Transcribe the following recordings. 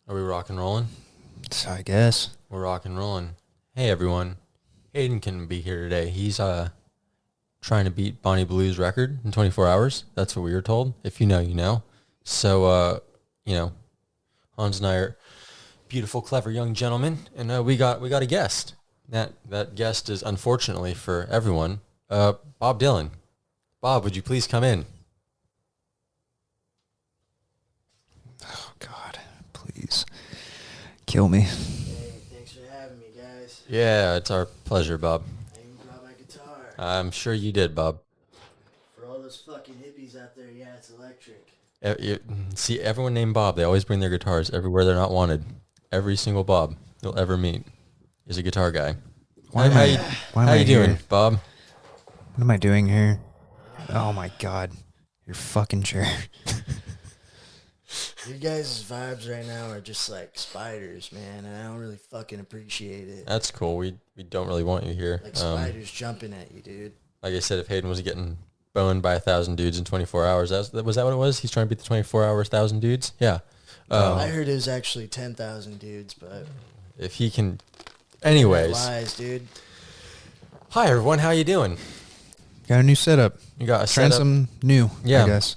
Are we rock and rolling? So I guess. We're rock and rolling. Hey, everyone. Hayden can be here today. He's trying to beat Bonnie Blue's record in 24 hours. That's what we were told. If you know, you know. So, Hans and I are beautiful, clever young gentlemen, and we got a guest. That guest is, unfortunately for everyone, Bob Dylan. Bob, would you please come in? Oh, God. Please. Kill me. Hey, thanks for having me, guys. Yeah, it's our pleasure, Bob. I even brought my guitar. I'm sure you did, Bob. For all those fucking hippies out there, yeah, it's electric. See, everyone named Bob, they always bring their guitars everywhere they're not wanted. Every single Bob you'll ever meet is a guitar guy. Why How am you I here? doing, Bob? What am I doing here? Oh, my God. Your fucking chair. Your guys' vibes right now are just like spiders, man, and I don't really fucking appreciate it. That's cool. We don't really want you here. Like spiders jumping at you, dude. Like I said, if Hayden was getting boned by 1,000 dudes in 24 hours, was that what it was? He's trying to beat the 24 hours, 1,000 dudes? Yeah. I heard it was actually 10,000 dudes, but... If he can... Anyways. Lies, dude. Hi, everyone. How you doing? Got a new setup. You got a Trying setup? some new, Yeah. I guess.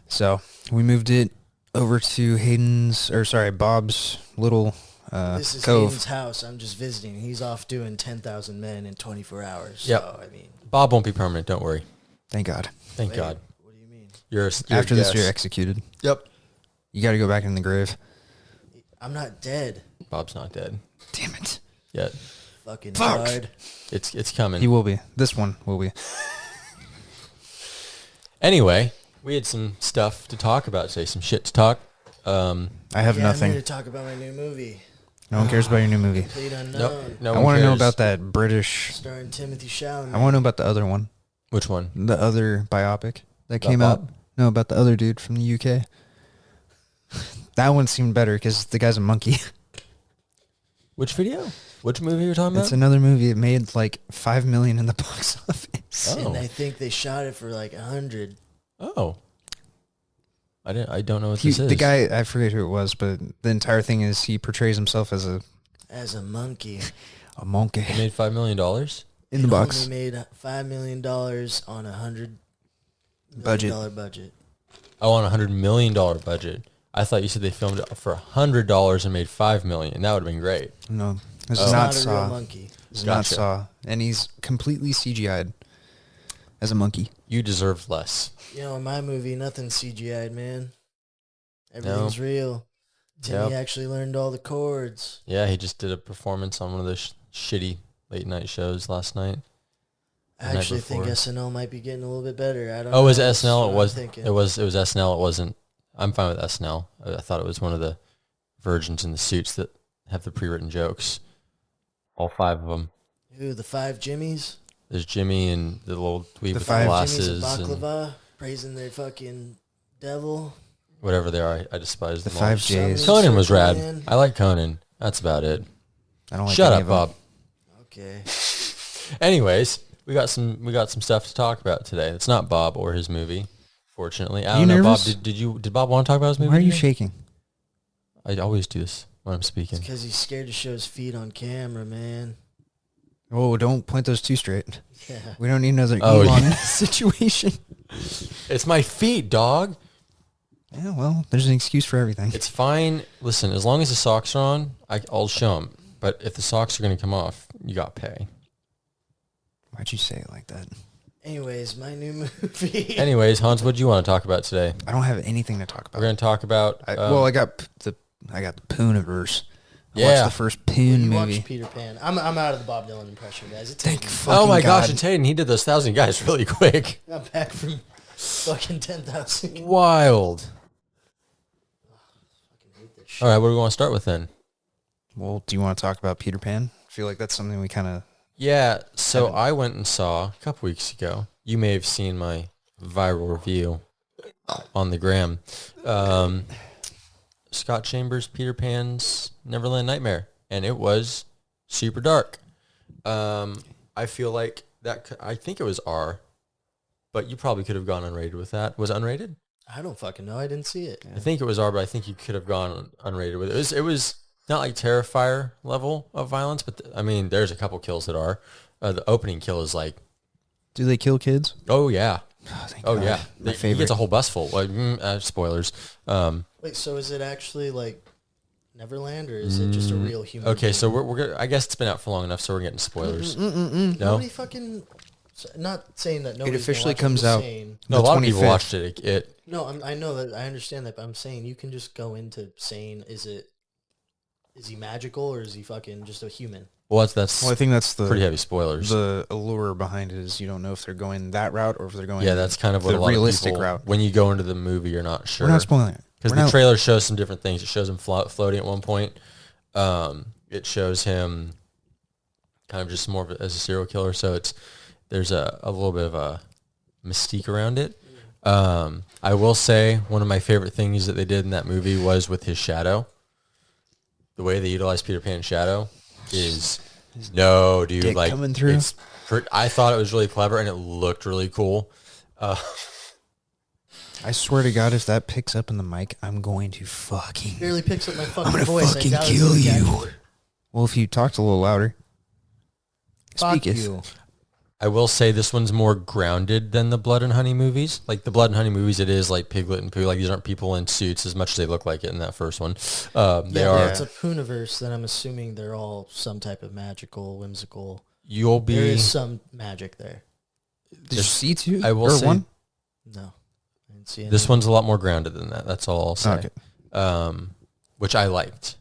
So, we moved it over to Bob's little This is cove. Hayden's house. I'm just visiting. He's off doing 10,000 men in 24 hours. Yep. So, I mean... Bob won't be permanent. Don't worry. Thank God. Thank wait, God. What do you mean? You're After a this, guest. you're executed. Yep. You got to go back in the grave. I'm not dead. Bob's not dead Damn it. yet. Fucking Fuck. guard. It's coming. He will be. This one will be. Anyway, we had some stuff to talk about today, some shit to talk. I have Yeah, I'm nothing. here to talk about my new movie. No one cares about your new movie. Complete Unknown. Nope. No I one want to know cares. about that British. Starring Timothy Chalamet. I want to know about the other one. Which one? The other biopic that came Bob? out. No, about the other dude from the UK. That one seemed better because the guy's a monkey. Which video? Which movie you're talking about? It's another movie. It made like $5 million in the box office. Oh. And I think they shot it for like 100. Oh. I don't know what this is. The guy, I forget who it was, but the entire thing is he portrays himself as a Monkey. monkey It made $5 million? in the box. Only made $5 million on $100 Budget. million budget. Oh, on a $100 million budget. I thought you said they filmed it for $100 and made $5 million. That would have been great. No, this Oh. is not a real Saw. monkey. This is not Gotcha. Saw. And he's completely CGI'd as a monkey. You deserve less. You know, in my movie, nothing's CGI'd, man. Everything's real. Timmy Yep. actually learned all the chords. Yeah, he just did a performance on one of those shitty late night shows last night. I The night actually think before. SNL might be getting a little bit better. I don't Oh, know. it was That's SNL? what It I'm was thinking. it was SNL. It wasn't. I'm fine with SNL. I thought it was one of the virgins in the suits that have the pre-written jokes. All 5 of them. Who, the 5 Jimmies? There's Jimmy and the little dweeb The with the 5 glasses Jimmys and and baklava, praising their fucking devil. whatever they are. I despise The them 5 all. J's. Conan was rad. Man. I like Conan. That's about it. I don't like Shut any up, of 'em. Bob. Okay. Anyways, we got some stuff to talk about today. It's not Bob or his movie, fortunately. I You don't know, nervous? Bob. Did Bob want to talk about his movie? Why are you today? shaking? I always do this when I'm It's speaking. because he's scared to show his feet on camera, man. Oh, don't point those too straight. Yeah. We don't need another Oh, Elon yeah. situation. It's my feet, dog. Yeah, well, there's an excuse for everything. It's fine. Listen, as long as the socks are on, I'll show them. But if the socks are going to come off, you got to pay. Why'd you say it like that? Anyways, my new movie. Anyways, Hans, what do you want to talk about today? I don't have anything to talk We're about. going to talk about... I got the Pooniverse. I Yeah. watched the first Poon You movie. watched Peter Pan. I'm out of the Bob Dylan impression, guys. It's Thank taken- fucking oh my gosh, God. it's Hayden. He did those 1,000 guys really quick. I'm back from fucking 10,000. Wild. All right, what do we want to start with then? Well, do you want to talk about Peter Pan? I feel like that's something we kind of... Yeah, so I went and saw a couple weeks ago. You may have seen my viral review on the gram. Scott Chambers' Peter Pan's Neverland Nightmare, and it was super dark. I feel like that. I think it was R, but you probably could have gone unrated with that. Was it unrated? I don't fucking know. I didn't see it. I think it was R, but I think you could have gone unrated with it. It was not like Terrifier level of violence, but I mean, there's a couple kills that are. The opening kill is like, Do they kill kids? oh yeah, Thank oh God. yeah. My He favorite. gets a whole bus full. Like spoilers. Wait, so is it actually like Neverland, or is it just a real human? Okay, being? so we're gonna, I guess it's been out for long enough, so we're getting spoilers. No, Nobody fucking. Not saying that nobody officially comes out. no, a the lot of people 25th. watched it. No, I know that. I understand that, but I'm saying you can just go into saying, is he magical or is he fucking just a human? Well, that's Well, I think that's the pretty heavy spoilers. The allure behind it is you don't know if they're going that route or if they're going. Yeah, that's kind of what the a lot realistic of people, route. when you go into the movie, you're not sure. We're not spoiling it Because We're the not- trailer shows some different things. It shows him floating at one point. It shows him kind of just more of as a serial killer. So there's a little bit of a mystique around it. I will say one of my favorite things that they did in that movie was with his shadow. The way they utilized Peter Pan's shadow is no, dude. dick Like coming through? I thought it was really clever and it looked really cool. I swear to God, if that picks up in the mic, I'm going to fucking. Barely picks up my fucking I'm gonna voice. fucking I doubt it's kill gonna you. catch it. Well, if you talked a little louder. Fuck Speak it. you. I will say this one's more grounded than the Blood and Honey movies. Like the Blood and Honey movies, it is like Piglet and Pooh. Like these aren't people in suits as much as they look like it in that first one. They Yeah, are. if it's a Pooniverse, then I'm assuming they're all some type of magical, whimsical. You'll There be. is some magic there. Did you see two? I will or say one? No, I didn't see any. This one's a lot more grounded than that. That's all I'll say. Okay. Which I liked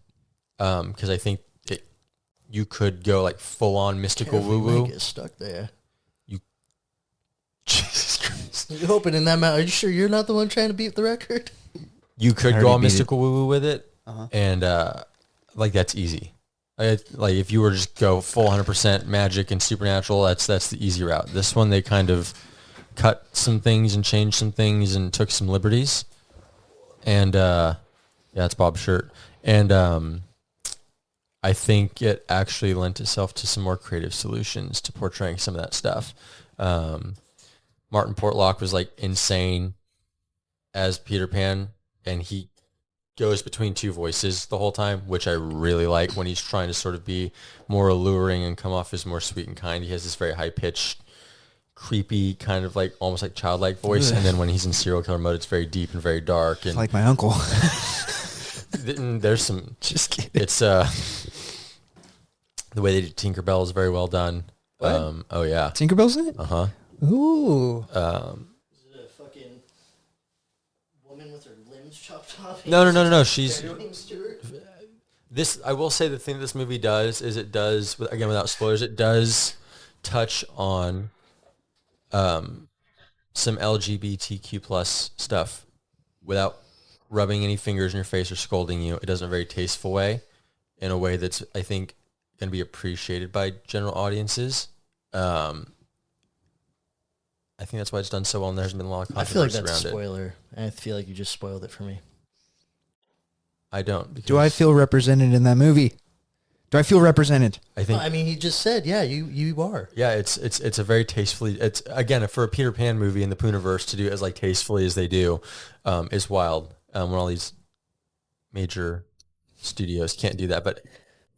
because I think you could go like full on mystical Careful, woo you woo. might get stuck there. Jesus Christ. You hoping in that mouth? Are you sure you're not the one trying to beat the record? You could I go already on beat it. mystical woo woo with it, Uh-huh. and like that's easy. Like if you were just go full 100% magic and supernatural, that's the easy route. This one they kind of cut some things and changed some things and took some liberties. And yeah, it's Bob's shirt. And I think it actually lent itself to some more creative solutions to portraying some of that stuff. Martin Portlock was like insane as Peter Pan, and he goes between two voices the whole time, which I really like when he's trying to sort of be more alluring and come off as more sweet and kind. He has this very high-pitched, creepy, kind of like almost like childlike voice, and then when he's in serial killer mode, it's very deep and very dark. And Like my uncle. there's some, Just kidding. it's the way they did Tinkerbell is very well done. Oh yeah. Tinkerbell's in it? Uh-huh. Ooh. Is it a fucking woman with her limbs chopped off? No. She's Named Stewart? this. I will say the thing this movie does is it does, again without spoilers, it does touch on some LGBTQ plus stuff without rubbing any fingers in your face or scolding you. It does it in a very tasteful way, in a way that's I think going to be appreciated by general audiences. I think that's why it's done so well, and there's been a lot of I feel like controversy that's a around it. spoiler. I feel like you just spoiled it for me. I don't. Do I because feel represented in that movie? Do I feel represented? I think I mean, he just said, yeah, you are. yeah, it's a very tastefully. It's again for a Peter Pan movie in the Pooniverse to do it as like tastefully as they do, is wild. When all these major studios can't do that, but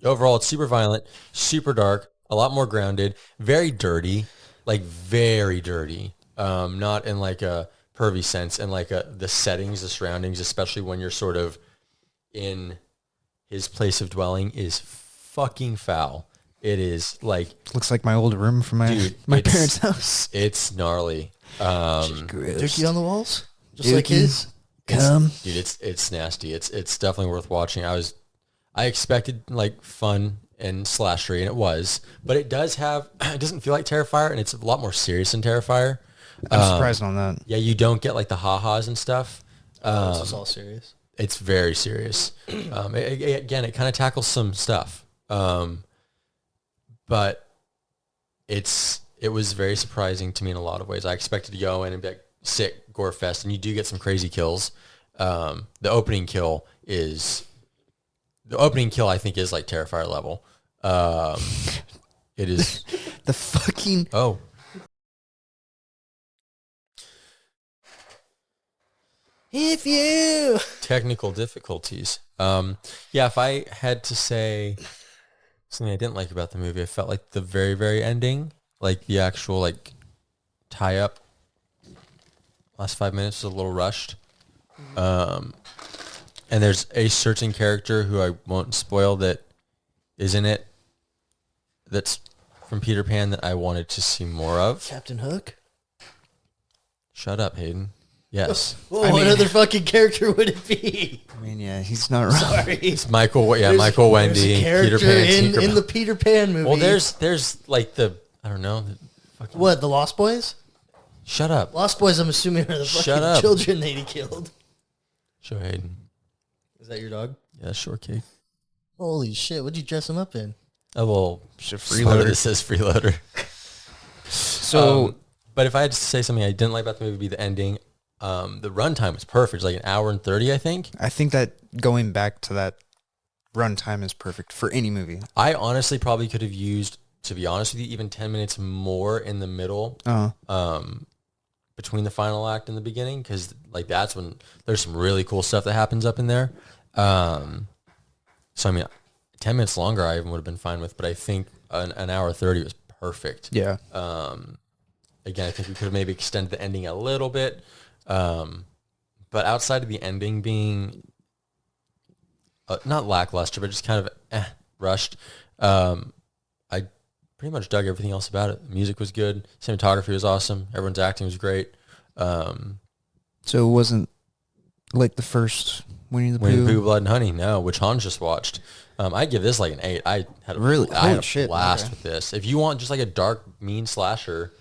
overall, it's super violent, super dark, a lot more grounded, very dirty, like very dirty. Not in like a pervy sense, and like the settings, the surroundings, especially when you're sort of in his place of dwelling, is fucking foul. It is like, Looks like my old room from my Dude, my it's- parents' house. it's gnarly. Dookie on the walls? Just Dookie. like his? Come. Dude, it's nasty. It's definitely worth watching. I expected like fun and slashery, and it was, but it doesn't feel like Terrifier, and it's a lot more serious than Terrifier. I'm surprised on that. Yeah, you don't get like the ha-has and stuff. This is all serious. It's very serious. Again, it kind of tackles some stuff, but it was very surprising to me in a lot of ways. I expected to go in and be like sick gore fest, and you do get some crazy kills. The opening kill I think is like Terrifier level. It is. The fucking Oh, If you technical difficulties. Yeah, if I had to say something I didn't like about the movie, I felt like the very, very ending, like the actual like tie up, last 5 minutes was a little rushed. And there's a certain character who I won't spoil that is in it that's from Peter Pan that I wanted to see more of. Captain Hook. Shut up, Hayden. Yes. Well, what other fucking character would it be? I mean, yeah, he's not wrong. Sorry. It's Michael. Yeah, There's- Michael there's Wendy. a Peter character Pan. in the Peter Pan movie. Well, there's like the I don't know. The fucking, what, the Lost Boys? Shut up. Lost Boys, I'm assuming, are the Shut fucking up. children that he killed. Show Hayden. Is that your dog? Yeah, shortcake. Holy shit! What'd you dress him up in? A little Just a freeloader freeloader. that says freeloader. So But if I had to say something I didn't like about the movie, it'd be the ending. The runtime was perfect. It's like 1 hour and 30, I think. I think that going back to that runtime is perfect for any movie. I honestly probably could have used, to be honest with you, even 10 minutes more in the middle, between the final act and the beginning, because like that's when there's some really cool stuff that happens up in there. So I mean, 10 minutes longer I even would have been fine with, but I think an hour 30 was perfect. Yeah. Again, I think we could have maybe extended the ending a little bit. But outside of the ending being not lackluster, but just kind of rushed, I pretty much dug everything else about it. The music was good. Cinematography was awesome. Everyone's acting was great. So it wasn't like the first Winnie the Winnie the Pooh. Pooh, Blood and Honey, no, which Han just watched. I give this like an 8. I had Really? I had Holy a shit, blast okay. with this. If you want just like a dark, mean slasher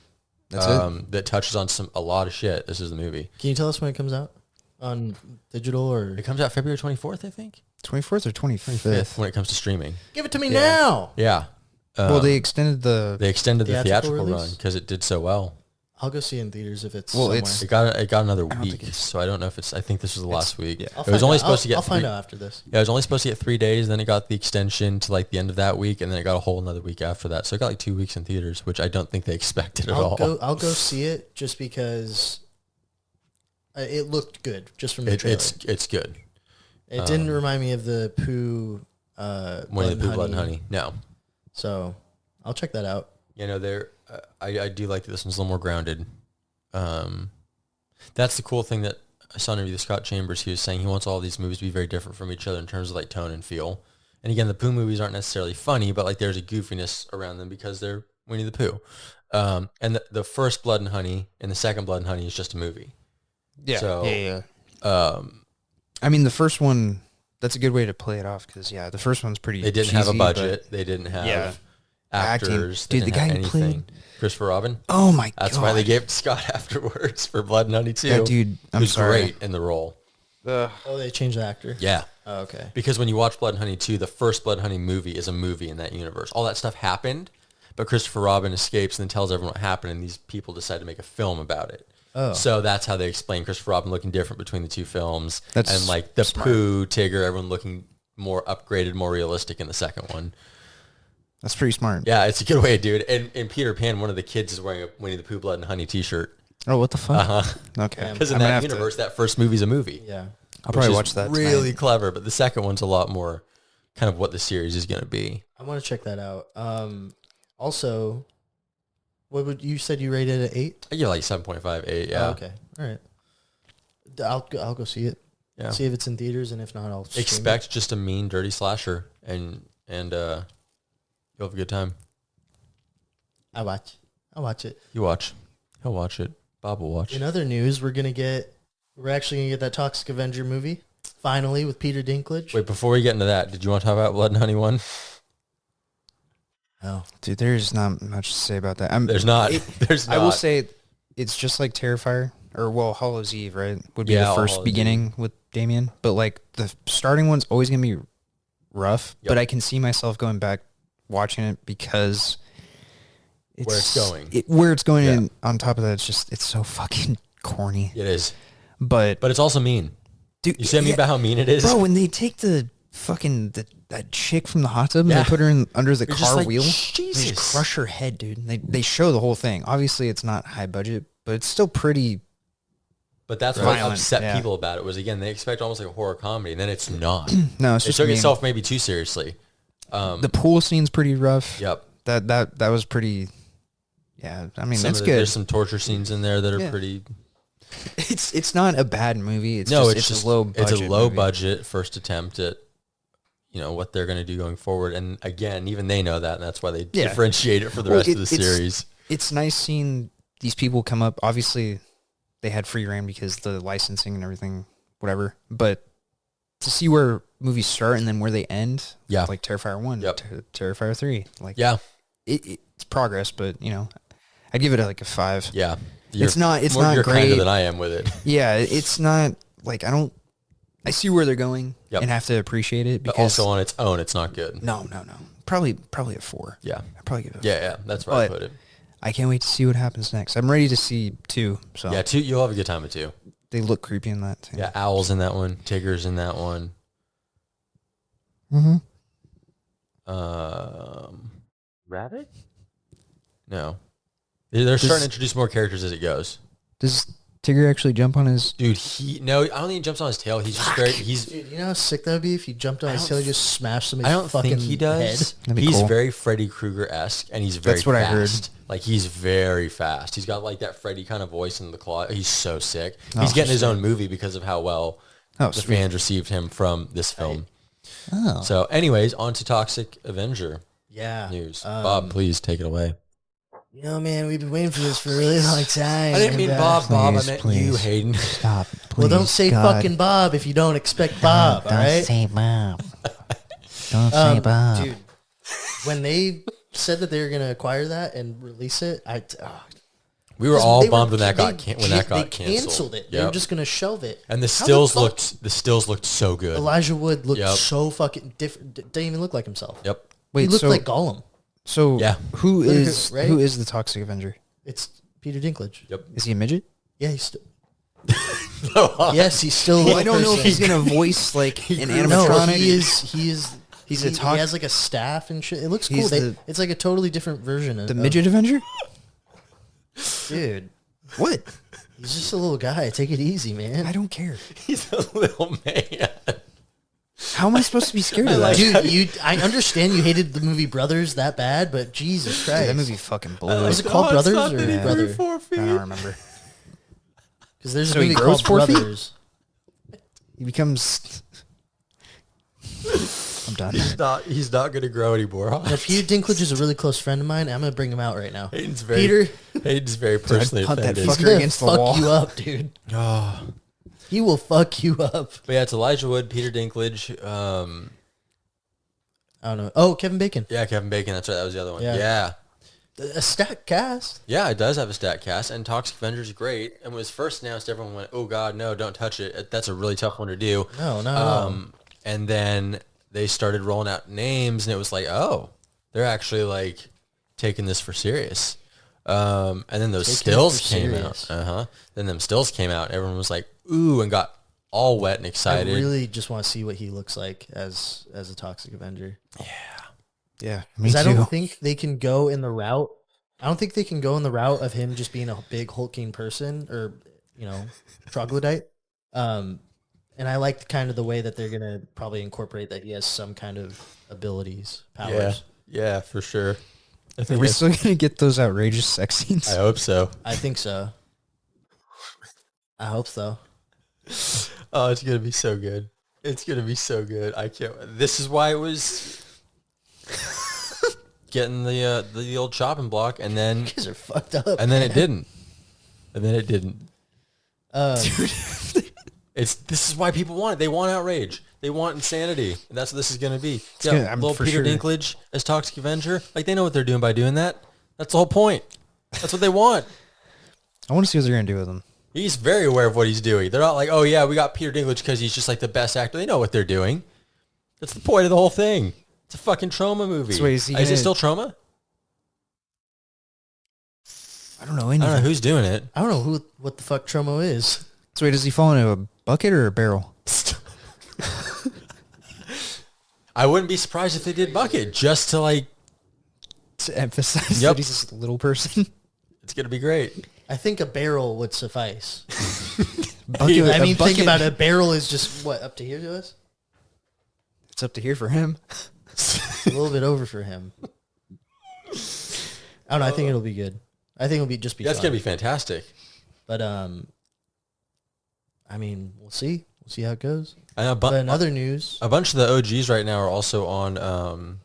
That's it? that touches on a lot of shit, this is the movie. Can you tell us when it comes out on digital or? It comes out February 24th, I think. 24th or 25th? 5th when it comes to streaming. Give it to me Yeah. now. Yeah. Well, they extended the... They extended the Theatrical theatrical run release? because it did so well. I'll go see it in theaters if it's Well, somewhere. it's- It got another don't think week, it's- so I don't know if it's. I think this was the last week. yeah. I'll It was find only out. supposed to get. I'll find 3 out after this. Yeah, it was only supposed to get 3 days. Then it got the extension to like the end of that week, and then it got a whole another week after that. So it got like 2 weeks in theaters, which I don't think they expected at all. I'll go see it just because it looked good just from the trailer. It's good. It didn't remind me of the Pooh. Winnie the Pooh, Blood and Honey. No, So I'll check that out. you know there. I do like that this one's a little more grounded. That's the cool thing that I saw in an interview with Scott Chambers. He was saying he wants all these movies to be very different from each other in terms of like tone and feel. And again, the Pooh movies aren't necessarily funny, but like there's a goofiness around them because they're Winnie the Pooh. And the first Blood and Honey and the second Blood and Honey is just a movie. Yeah. So, yeah. I mean, the first one, that's a good way to play it off because, yeah, the first one's pretty they didn't have a cheesy, budget. They didn't have Yeah. actors. Acting. They Dude, didn't the have guy who anything. played- Christopher Robin. Oh, my God. That's why they gave it to Scott afterwards for Blood and Honey too. That dude, I'm who's sorry. great in the role. Oh, they changed the actor. Yeah. Oh, okay. Because when you watch Blood and Honey 2, the first Blood and Honey movie is a movie in that universe. All that stuff happened, but Christopher Robin escapes and then tells everyone what happened, and these people decide to make a film about it. Oh. So that's how they explain Christopher Robin looking different between the two films. That's and like the smart. Pooh, Tigger, everyone looking more upgraded, more realistic in the second one. That's pretty smart. Yeah, it's a good way to do it. And in Peter Pan, one of the kids is wearing a Winnie the Pooh, Blood and Honey t-shirt. Oh, what the fuck? Uh-huh. Okay. Because in I'm gonna that have to- universe, that first movie's a movie. Yeah. I'll probably which watch is that really tonight. clever, but the second one's a lot more kind of what the series is going to be. I want to check that out. Also, what would you said you rated it 8? I give it like 7.5, 8, yeah. Oh, okay. All right. I'll go see it. Yeah. See if it's in theaters, and if not, I'll stream Expect just a mean, dirty slasher, and you'll have a good time. it. I'll watch it. You watch. He'll watch it. Bob will watch. In other news, we're actually gonna get that Toxic Avenger movie finally with Peter Dinklage. Wait, before we get into that, did you want to talk about Blood and Honey 1? Oh, Dude, there's not much to say about that. There's not. There's not. I will say it's just like Terrifier, or well, Hallows Eve, right? Would be Yeah, the All first Hallows beginning with Damien. But like the starting one's always going to be rough, Yep. but I can see myself going back watching it because Where it's going. Where it's going, Yeah. and on top of that, it's so fucking corny. It is. But But it's also mean. dude, You see what I mean about how mean it is? bro, when they take the fucking that chick from the hot tub and Yeah. they put her in under the You're just car like, wheel, they Jesus. just crush her head, dude. They show the whole thing. Obviously, it's not high budget, but it's still pretty But that's what Violent, upset people about it was, again, they expect almost like a horror comedy, and then it's not. No, it's it just took itself maybe too seriously. The pool scene's pretty rough. Yep. That was pretty. Yeah, I mean, it's good. There's some torture scenes in there that are pretty. It's not a bad movie. It's just a low budget. It's a low movie. budget first attempt at, what they're going to do going forward. And again, even they know that, and that's why they differentiate it for the rest of the series. It's nice seeing these people come up. Obviously, they had free reign because the licensing and everything, whatever. But to see where movies start and then where they end, like Terrifier 1, Terrifier 3, it's progress. But I'd give it like a 5. Yeah, it's not you're great. kinder than I am with it. Yeah, it's not like I see where they're going and have to appreciate it. Because but also on its own, it's not good. No. Probably a 4. Yeah, I'd probably give it a 4. Yeah, that's where I put it. I can't wait to see what happens next. I'm ready to see 2. So yeah, 2. You'll have a good time with 2. They look creepy in that too. Yeah, Owl's in that one. Tigger's in that one. Mm-hmm. Rabbit? No. They're starting to introduce more characters as it goes. Does Tigger actually jump on his... Dude, I don't think he jumps on his tail. He's just Dude, you know how sick that would be if he jumped on his tail and just smashed somebody's I don't fucking think he does. head? He's cool. very Freddy Krueger-esque, and he's very That's what fast. I heard. Like, he's very fast. He's got, like, that Freddy kind of voice in the claw. He's so sick. He's getting his own movie because of how well the fans received him from this film. Oh. So, anyways, on to Toxic Avenger news. Yeah. Bob, please take it away. Man, we've been waiting for this for a really long time. I didn't mean Bob. Bob, I meant please. you, Hayden. Stop, please. Well, don't say fucking Bob if you don't expect Bob, all right? Don't say Bob. Don't say Bob. Dude, when they said that they were going to acquire that and release it, We were all bummed when that got they canceled. canceled it. They were just going to shelve it. And the stills looked so good. Elijah Wood looked so fucking different. Didn't even look like himself. Yep. He looked like Gollum. So who is right? who is the Toxic Avenger? It's Peter Dinklage. Yep. Is he a midget? Yeah, he's still. Yes, he's still. Well, I don't know if he's gonna voice like an animatronic. No, he is. He's a He has like a staff and shit. It looks cool. He's it's like a totally different version of the midget Avenger. Dude, what? He's just a little guy. Take it easy, man. I don't care. He's a little man. How am I supposed to be scared of that? Dude, I understand you hated the movie Brothers that bad, but Jesus Christ. Dude, that movie fucking blew. Was it called Brothers or Brother? 4 feet. I don't remember. Because there's a So he movie grows called 4 feet? Brothers. He becomes... I'm done. He's not going to grow anymore. Now, Peter Dinklage is a really close friend of mine. I'm going to bring him out right now. Hayden's very personally hunt that offended. fucker He's gonna against the fuck wall. you up, dude. Oh. He will fuck you up. But yeah, it's Elijah Wood, Peter Dinklage. I don't know. Oh, Kevin Bacon. Yeah, Kevin Bacon. That's right. That was the other one. Yeah. Yeah. A stacked cast. Yeah, it does have a stat cast, and Toxic Avenger's great. And when it was first announced, everyone went, "Oh God, no! Don't touch it." That's a really tough one to do. No. And then they started rolling out names, and it was like, "Oh, they're actually like taking this for serious." And then those stills came out. Then them stills came out. Everyone was like, "Ooh," and got all wet and excited. I really just want to see what he looks like as a Toxic Avenger. Yeah, Because I don't think they can go in the route. I don't think they can go in the route of him just being a big hulking person or, troglodyte. And I like kind of the way that they're gonna probably incorporate that he has some kind of abilities, powers. Yeah, for sure. Are we still gonna get those outrageous sex scenes? I hope so. I think so. I hope so. Oh, it's gonna be so good. It's gonna be so good. I can't. This is why it was getting the old chopping block, and then You guys are fucked up. and then it didn't, and then it didn't. Dude. This is why people want it. They want outrage. They want insanity. And that's what this is gonna be. good. I'm Little for Peter sure. Dinklage as Toxic Avenger. Like they know what they're doing by doing that. That's the whole point. That's what they want. I want to see what they're gonna do with them. He's very aware of what he's doing. They're not like, oh yeah, we got Peter Dinklage because he's just like the best actor. They know what they're doing. That's the point of the whole thing. It's a fucking trauma movie. So wait, is it still trauma? I don't know I anything. don't know who's doing it. I don't know what the fuck Tromo is. So wait, does he fall into a bucket or a barrel? I wouldn't be surprised if they did bucket just to like. To emphasize Yep. that he's just a little person. It's gonna be great. I think a barrel would suffice. I mean, think about it. A barrel is just, what, up to here to us? It's up to here for him. A little bit over for him. I don't know. I think it'll be good. I think it'll be just be That's fun. going to be fantastic. But, I mean, we'll see. We'll see how it goes. But in other news, a bunch of the OGs right now are also on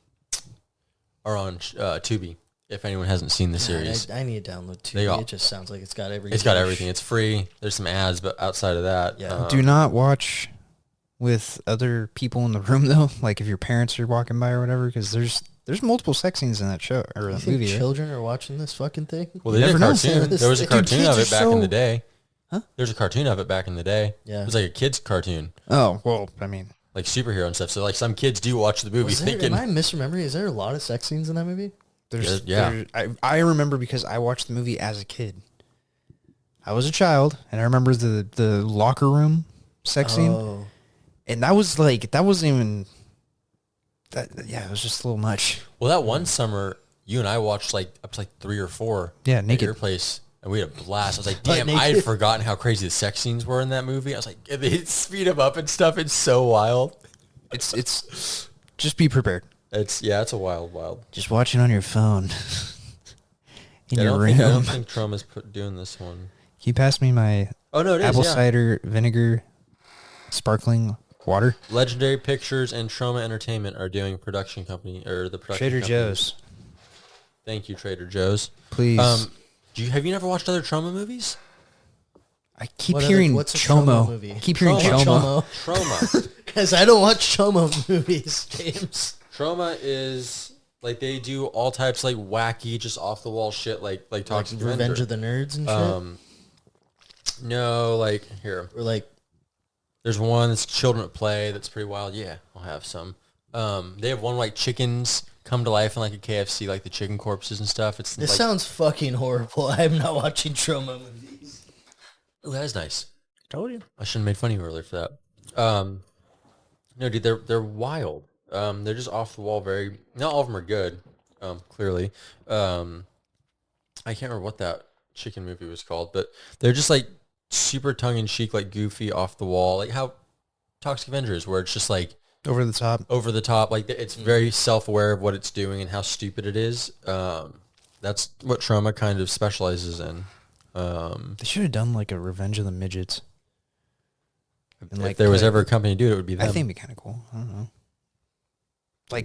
Tubi. If anyone hasn't seen the series, I need to download Tubi. It just sounds like it's got everything. It's got everything. It's free. There's some ads, but outside of that, Do not watch with other people in the room though. Like if your parents are walking by or whatever, because there's multiple sex scenes in that show or that movie. Children are watching this fucking thing. Well, they did a cartoon. There was a cartoon of it back in the day. Huh? There's a cartoon of it back in the day. Yeah, it was like a kids cartoon. Oh well, I mean, like superhero and stuff. So like some kids do watch the movie thinking. Am I misremembering? Is there a lot of sex scenes in that movie? I remember because I watched the movie as a kid. I was a child, and I remember the locker room sex scene, and that wasn't even. It was just a little much. Well, that one summer, you and I watched up to 3 or 4. Yeah, naked. At your place, and we had a blast. I was like, damn, I had forgotten how crazy the sex scenes were in that movie. I was like, they speed them up and stuff. It's so wild. It's just be prepared. It's a wild. Just watch it on your phone. In your room. I don't think Trauma's doing this one. Can you pass me my apple cider vinegar sparkling water? Legendary Pictures and Trauma Entertainment are doing production company or the production Trader Joe's. Thank you, Trader Joe's. Please. Have you never watched other Trauma movies? I keep hearing Chomo. I keep hearing Chomo. Trauma. Because I don't watch Chomo movies, James. Trauma is they do all types wacky, just off the wall shit, like Toxic Avenger. Revenge of the Nerds and shit. No, here or there's one that's Children at Play that's pretty wild. Yeah, I'll have some. They have one chickens come to life in a KFC, the chicken corpses and stuff. This sounds fucking horrible. I'm not watching Trauma movies. Oh, that is nice. I told you. I shouldn't have made fun of you earlier for that. No, dude, they're wild. They're just off the wall. Not all of them are good. Clearly, I can't remember what that chicken movie was called, but they're just super tongue in cheek, goofy, off the wall, how Toxic Avenger is, where it's just over the top. It's very self aware of what it's doing and how stupid it is. That's what Trauma kind of specializes in. They should have done a Revenge of the Midgets. And if there was ever a company to do it, it would be them. I think it'd be kind of cool. I don't know.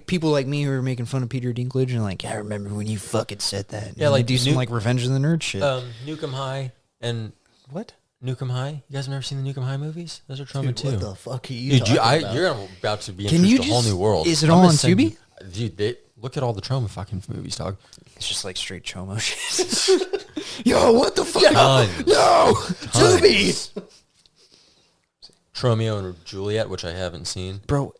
People like me who are making fun of Peter Dinklage and I remember when you fucking said that. Yeah, do some Revenge of the Nerd shit. Nukem High and what? Nukem High. You guys have never seen the Nukem High movies? Those are Trauma too. What the fuck are you talking about? You're about to be introduced to a whole new world. Is it all on Tubi? Dude, look at all the Trauma fucking movies, dog. It's just straight Chomo shit. Yo, what the fuck? No, Tubi. Romeo and Juliet, which I haven't seen. Bro,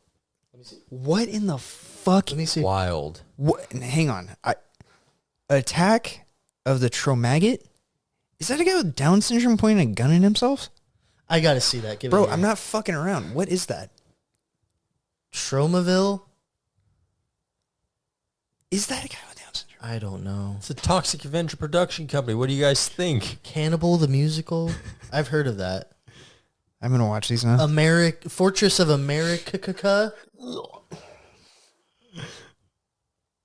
what in the fuck? Let me see. Wild. What? Hang on. Attack of the Tromaggot? Is that a guy with Down syndrome pointing a gun at himself? I gotta see that. Bro, I'm not fucking around. What is that? Tromaville? Is that a guy with Down syndrome? I don't know. It's a Toxic Avenger production company. What do you guys think? Cannibal the Musical? I've heard of that. I'm gonna watch these now. Fortress of America.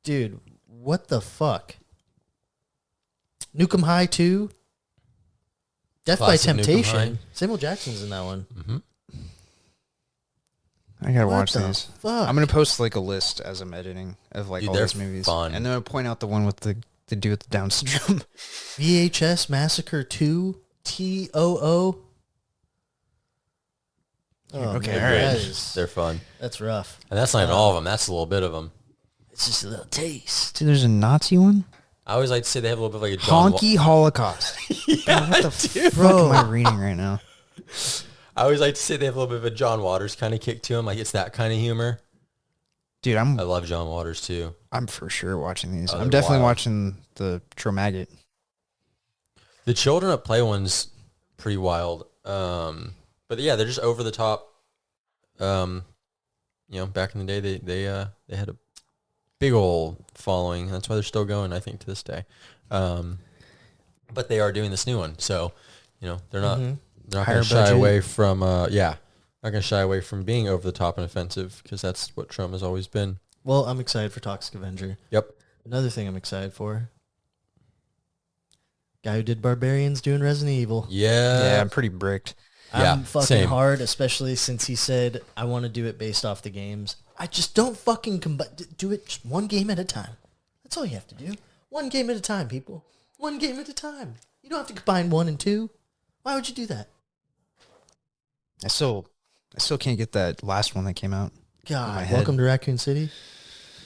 Dude, what the fuck? Nukem High 2? Death Classic by Temptation. Samuel Jackson's in that one. Mm-hmm. I gotta watch the these. fuck? I'm gonna post a list as I'm editing of all these movies, fun. and then I'll point out the one with the dude with the Down syndrome. VHS Massacre 2 TOO. Oh, okay, man, all right. They're fun. That's rough. And that's not even all of them. That's a little bit of them. It's just a little taste. Dude, there's a Nazi one. I always like to say they have a little bit like a John Honky Holocaust. Yeah, what the fuck am I reading right now? I always like to say they have a little bit of a John Waters kind of kick to them. It's that kind of humor. Dude, I love John Waters too. I'm for sure watching these. Oh, I'm definitely wild. watching the Tromaggot. The Children at Play one's pretty wild. But yeah, they're just over the top. Back in the day, they had a big old following. That's why they're still going, I think, to this day. But they are doing this new one, so they're not Not higher going to shy budget. away from, not going to shy away from being over the top and offensive because that's what Trump has always been. Well, I'm excited for Toxic Avenger. Yep. Another thing I'm excited for. Guy who did Barbarians doing Resident Evil. Yeah, I'm pretty bricked. I'm fucking same. hard, especially since he said, I want to do it based off the games. I just don't fucking do it just one game at a time. That's all you have to do. One game at a time, people. One game at a time. You don't have to combine 1 and 2. Why would you do that? I still can't get that last one that came out. God, Welcome to Raccoon City.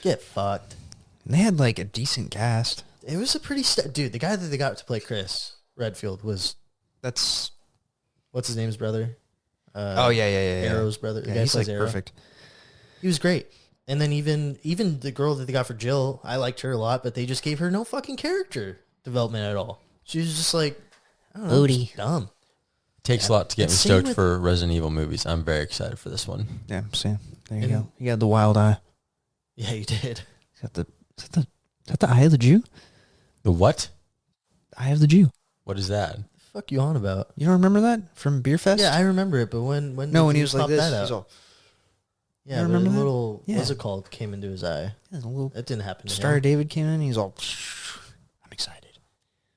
Get fucked. And they had like a decent cast. It was a pretty... Dude, the guy that they got to play Chris Redfield was... That's... What's his name's brother? yeah. Arrow's brother. The Yeah, guy he's plays like Arrow. perfect. He was great. And then even the girl that they got for Jill, I liked her a lot, but they just gave her no fucking character development at all. She was just like, I don't know, just dumb. Takes a lot to get And me same stoked with- for Resident Evil movies. I'm very excited for this one. Yeah, Sam. There you And- go. You got the wild eye. Yeah, you did. Is that the eye of the Jew? The what? Eye of the Jew. What is that? The fuck you on about? You don't remember that from Beer Fest? Yeah, I remember it, but when no, did when he you was like pop this, that out? he's all Yeah, You but remember a that? little Yeah. what's it called came into his eye. yeah, a little That didn't happen to Star him. David came in. He's all, I'm excited.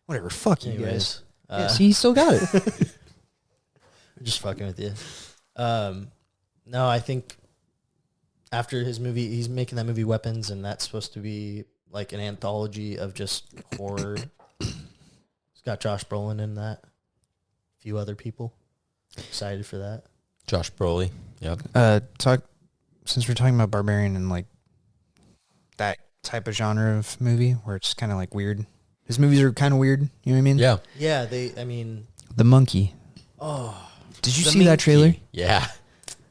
Whatever. Fuck you guys. Anyways, Yeah, see, he still got it. we're just fucking with you. No, I think after his movie, he's making that movie Weapons, and that's supposed to be like an anthology of just horror. It's got Josh Brolin in that. A few other people. Excited for that. Josh Brolin. Yep. Since we're talking about Barbarian and like that type of genre of movie where it's kind of like weird. His movies are kind of weird. You know what I mean? Yeah. Yeah, The Monkey. oh, Did you The see that trailer? Yeah.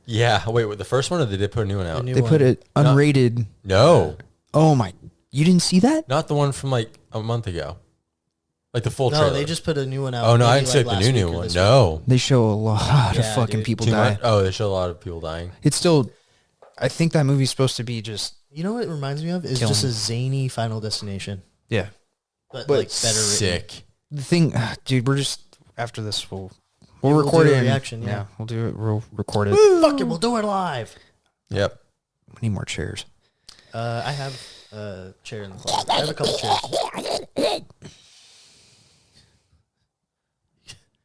Yeah. Wait, the first one or they did put a new one out? new They put one. it unrated. No. Oh my! You didn't see that? Not the one from like a month ago. Like the full No, trailer. they just put a new one out. Oh, no, I maybe, didn't see like, the last new week or one. this No. They show a lot of Yeah, fucking dude. people Too die. much? Oh, they show a lot of people dying. It's still. I think that movie's supposed to be just. You know what it reminds me of? Is Killing just me. a zany Final Destination. Yeah. But But like better written. Sick. The thing, dude. We're just after this. We'll we'll record do it. a and- reaction, yeah. we'll do it. We'll record it. Fuck it, we'll do it live. Yep. We need more chairs. I have a chair in the closet. I have a couple chairs.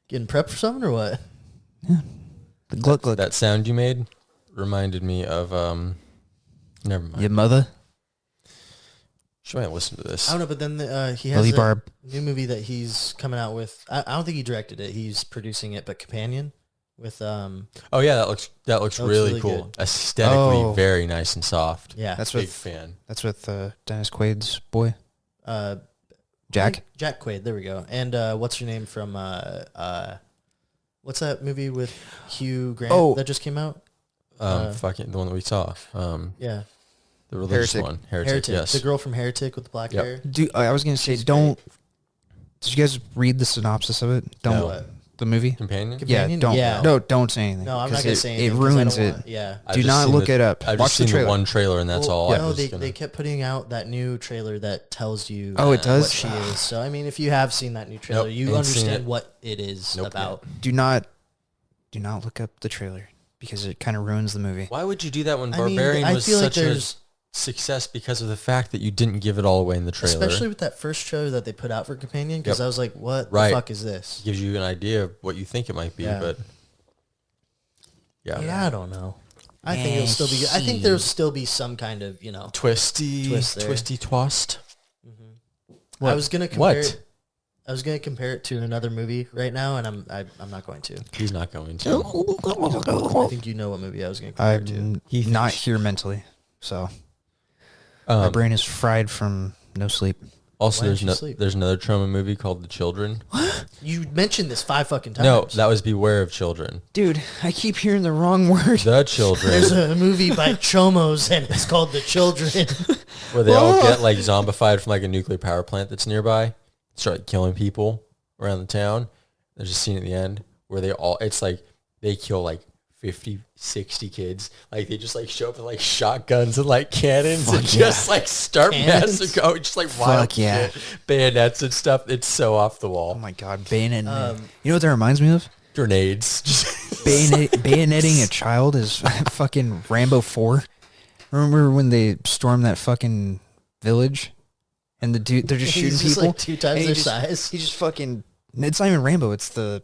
Getting prepped for something or what? The gluck gluck. That sound you made reminded me of never mind. Your mother, Should I listen to this? I don't know, but then he has Lily a Barb. new movie that he's coming out with. I don't think he directed it. He's producing it, but Companion with Oh yeah, that looks looks really really cool. good. Aesthetically Oh. very nice and soft. yeah. That's Big with fan. Dennis Quaid's boy, uh, Jack. Jack Quaid. There we go. And what's her name from what's that movie with Hugh Grant Oh. that just came out? Fucking the one that we saw. Yeah, The religious Heretic. one. Heretic. Heretic. Yes. The girl from Heretic with the black Yep. hair. Dude, I was gonna say, She's don't. Did you guys read the synopsis of it? Don't No. the movie. Companion. Yeah, Companion? don't. Yeah. No, don't say anything. No, I'm 'cause not gonna say anything. It 'cause I ruins don't it. want- yeah. I've Do just not seen look the- it up. I've Watch just the seen trailer. the one trailer and that's all. No, I'm they, just gonna- they kept putting out that new trailer that tells you Oh, it does? what she is. So I mean, if you have seen that new trailer, Nope, you ain't seen understand it. what it is Nope, about. Do not look up the trailer because it kind of ruins the movie. Why would you do that when I mean, Barbarian I was feel like such a there's, success because of the fact that you didn't give it all away in the trailer? especially with that first trailer that they put out for Companion, because Yep. I was like, what Right. the fuck is this? Gives you an idea of what you think it might be, Yeah. but yeah. But I don't know. I think it'll still be good. I think there'll still be some kind of, Twisty, Twist there. twisty twist. I was gonna compare What? it. I was gonna compare it to another movie right now, and I'm not going to. He's not going to. I think you know what movie I was gonna compare it to. I'm not here mentally, so my brain is fried from no sleep. Also, Why don't you sleep? there's another trauma movie called The Children. You mentioned this 5 fucking times. No, that was Beware of Children. Dude, I keep hearing the wrong word. The Children, There's a movie by Chomos, and it's called The Children. where they all get like zombified from like a nuclear power plant that's nearby, start like, killing people around the town. There's a scene at the end where it's like they kill like 50, 60 kids. Like they just like show up with like shotguns and like cannons and just like start Cannons? massacre, just like wild Fuck yeah. shit, bayonets and stuff. It's so off the Oh wall. my god, Bayonet. Um, You know what that reminds me of? Grenades. Bayoneting a child is fucking Rambo 4. Remember when they stormed that fucking village? And the dude, they're just shooting people. Like 2 times their size. He just fucking... It's not even Rambo. It's the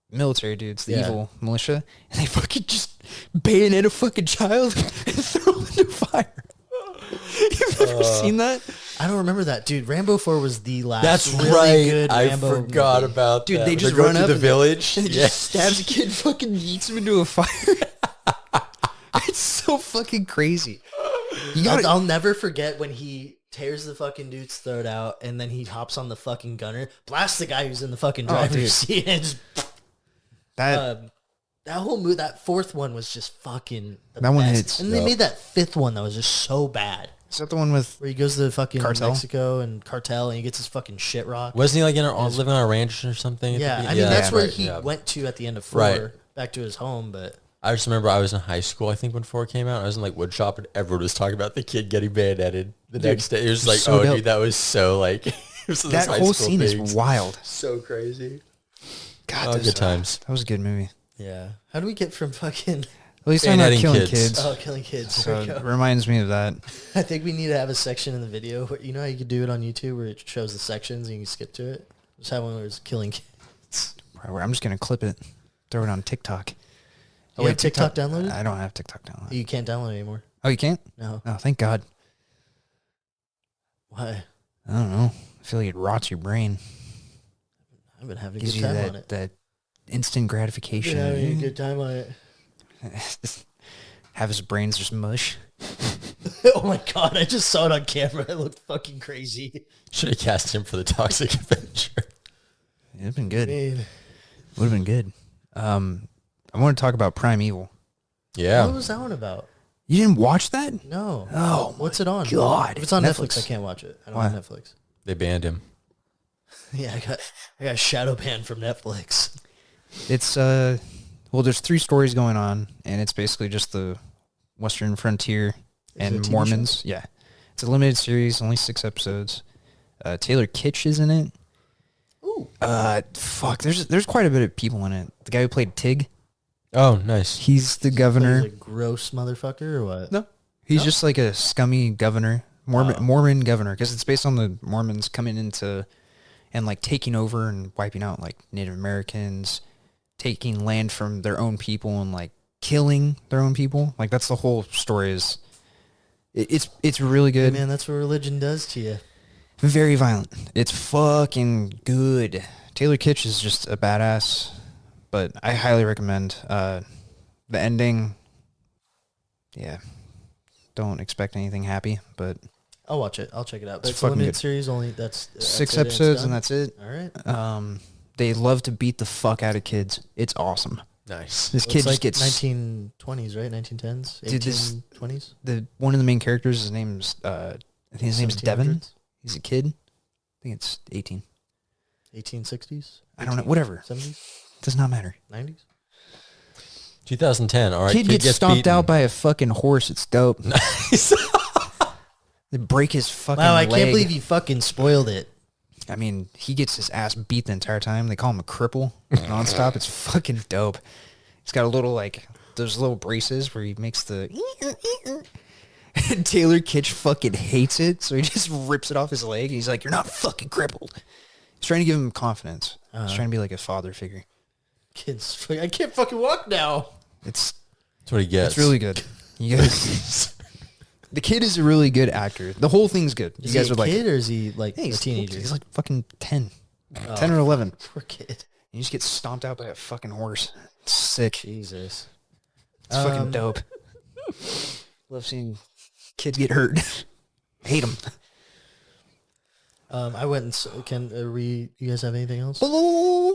military dudes, the evil militia. And they fucking just bayonet a fucking child and throw him into fire. You've never seen that? I don't remember that, dude. Rambo 4 was the last. That's really right. Good I Rambo forgot movie. about dude, that. they just They're run going up to the village and they just stabs a kid, fucking yeets him into a fire. It's so fucking crazy. I'll never forget when he tears the fucking dude's throat out, and then he hops on the fucking gunner, blasts the guy who's in the fucking driver's seat, and just that whole movie, that 4th one was just fucking the that one best. hits. And they made that 5th one that was just so bad. Is that the one with where he goes to the fucking Cartel? Mexico and Cartel, and he gets his fucking shit rocked? Wasn't he like living on a ranch or something? Yeah, I mean that's where he went to at the end of 4, back to his home. But I just remember I was in high school, I think, when 4 came out. I was in like wood shop, and everyone was talking about the kid getting bayoneted the next day. It was like, so dope. dude, that was so like... it was that whole scene is wild. So crazy. God, good times. That was a good movie. Yeah. How do we get from fucking... Well, he's talking about killing kids. kids. Oh, killing kids. So it reminds me of that. I think we need to have a section in the video. Where, you know how you could do it on YouTube where it shows the sections and you can skip to it? Just have one where it's killing kids. I'm just going to clip it, throw it on TikTok. Oh, wait, TikTok downloaded? I don't have TikTok downloaded. You can't download it anymore. Oh, you can't? No. Oh, thank God. Why? I don't know. I feel like it rots your brain. I've been having a Gives good you time on it. that instant gratification. I've been having a good time on it. Have his brains just mush. Oh my God, I just saw it on camera. It looked fucking crazy. Should have cast him for the Toxic Avenger. It'd have been good. Man. Would have been good. I want to talk about Primeval. Yeah. What was that one about? You didn't watch that? No. Oh, what's it on? God. If it's on Netflix, Netflix. I can't watch it. I don't Why? have Netflix. They banned him. Yeah, I got shadow banned from Netflix. It's well, there's 3 stories going on, and it's basically just the Western frontier Is it a and TV Mormons. Yeah, it's a limited series, only 6 episodes. Taylor Kitsch is in it. Ooh. Fuck, there's quite a bit of people in it. The guy who played Tig, Oh, nice. he's the governor. He's a gross motherfucker or what? No, he's just like a scummy governor, Mormon governor, because it's based on the Mormons coming into and like taking over and wiping out like Native Americans, taking land from their own people and like killing their own people. Like that's the whole story. Is it's really good. Hey man, that's what religion does to you. Very violent. It's fucking good. Taylor Kitsch is just a badass, but I highly recommend the ending. Yeah, don't expect anything happy, but I'll watch it. I'll check it out. But It's it's a limited fucking good. series. Only that's 6 it, episodes it's and done? that's it. All right. They love to beat the fuck out of kids. It's awesome. Nice. This Well, kid it's just like gets 1920s, right? 1910s, Dude, this- 1820s. one of the main characters. His name's I think his name's Devin. 1700s? He's a kid. I think it's 18. 1860s. I don't know. Whatever. 70s, Does not matter. 90s. 2010. All right. Kid gets stomped beaten. out by a fucking horse. It's dope. Nice. They break his fucking Wow, I leg. can't believe you fucking spoiled it. I mean, he gets his ass beat the entire time. They call him a cripple nonstop. It's fucking dope. He's got a little, like, those little braces where he makes the... And Taylor Kitsch fucking hates it, so he just rips it off his leg. And he's like, you're not fucking crippled. He's trying to give him confidence. He's trying to be like a father figure. Kids, I can't fucking walk now. It's That's what he gets. it's really good. You guys... The kid is a really good actor. The whole thing's good. Is You guys he a are like... kid or is he like Hey, a he's teenager? He's like fucking 10. 10 or 11. Poor kid. You just get stomped out by a fucking horse. It's sick. Jesus. It's fucking dope. Love seeing kids get hurt. Hate them. I went and you guys have anything else? Oh,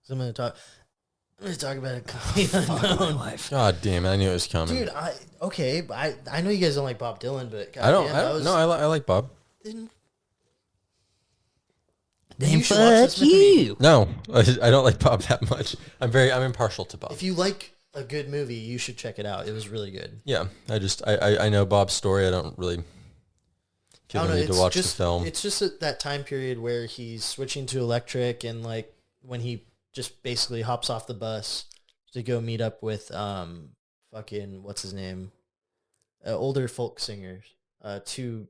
So I'm gonna talk about a complete unknown. life. God damn it. I knew it was coming. Dude, I know you guys don't like Bob Dylan, but I don't know. I like Bob. Then Then you should watch fuck this movie. you. No, I don't like Bob that much. I'm impartial to Bob. If you like a good movie, you should check it out. It was really good. Yeah, I know Bob's story. I don't really feel the need to watch the film. It's just at that time period where he's switching to electric, and like when he just basically hops off the bus to go meet up with fucking what's his name, older folk singers. Two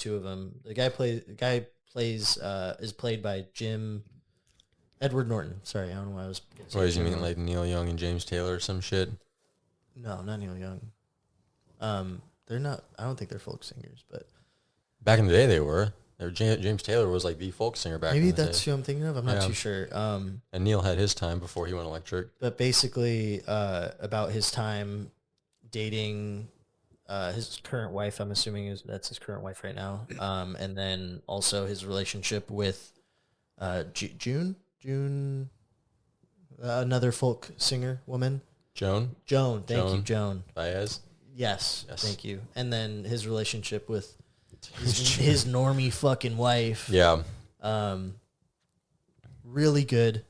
of them. The guy plays is played by Edward Norton. Sorry, I don't know why I was. What does you mean, like Neil Young and James Taylor or some shit? No, not Neil Young. They're not. I don't think they're folk singers, but back in the day they were. James Taylor was like the folk singer back. Maybe in the that's day. who I'm thinking of. I'm not too sure. And Neil had his time before he went electric. But basically, about his time dating his current wife. I'm assuming that's his current wife right now. And then also his relationship with June, another folk singer woman. Joan. Thank you, Joan Baez. Yes, thank you. And then his relationship with his normie fucking wife. Yeah. Really good.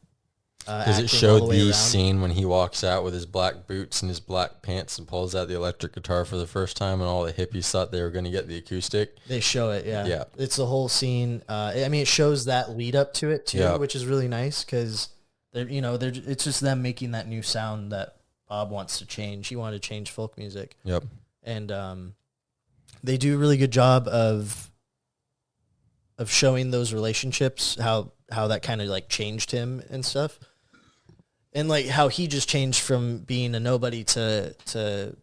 Does it show the scene when he walks out with his black boots and his black pants and pulls out the electric guitar for the first time, and all the hippies thought they were going to get the acoustic? They show it, yeah. Yeah. It's the whole scene. I mean, it shows that lead up to it too, which is really nice because it's just them making that new sound that Bob wants to change. He wanted to change folk music. Yep. And they do a really good job of showing those relationships, how that kind of like changed him and stuff. And like how he just changed from being a nobody to